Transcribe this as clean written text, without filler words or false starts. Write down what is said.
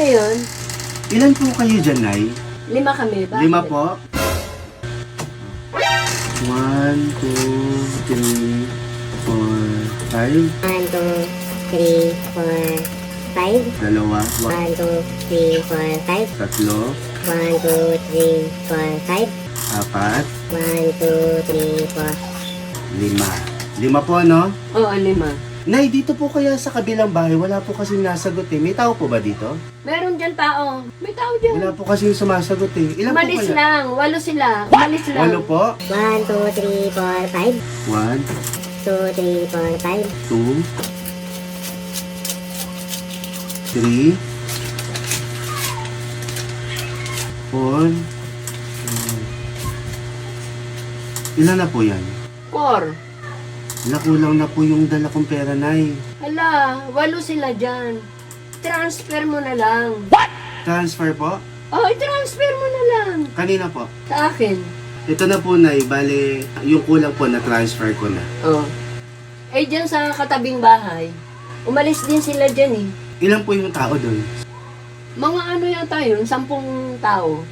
Sino yun? Ilan po kayo dyan, Nay? 5 kami. Bakit? 5 po? 1, 2, 3, 4, 5. 1, 2, 3, 4, 5. Dalawa. 1, 2, 3, 4, 5. Tatlo. 1, 2, 3, 4, 5. 4. 1, 2, 3, 4. 5. 5 po, no? Oo, 5. Nay, dito po kaya sa kabilang bahay, wala po kasing nasagot eh. May tao po ba dito? Meron dyan tao. May tao dyan. Wala po kasing sumasagot eh. Ilan Umalis po kaya? lang. 8 sila. Umalis lang. 8 po? 1, 2, 3, 4, 5. 1, 2, 3, 4, 5. 2, 3, 4. Ilan na po yan? 4. Nakulang na po yung dala kong pera, Nay. Hala, 8 sila dyan. Transfer mo na lang. Transfer po? Oh, i-transfer mo na lang. Kanina po. Sa akin. Ito na po, Nay. Bale, yung kulang po na transfer ko na. Oh. Eh, dyan sa katabing bahay. Umalis din sila dyan eh. Ilan po yung tao doon? Mga ano yata yun? 10 tao.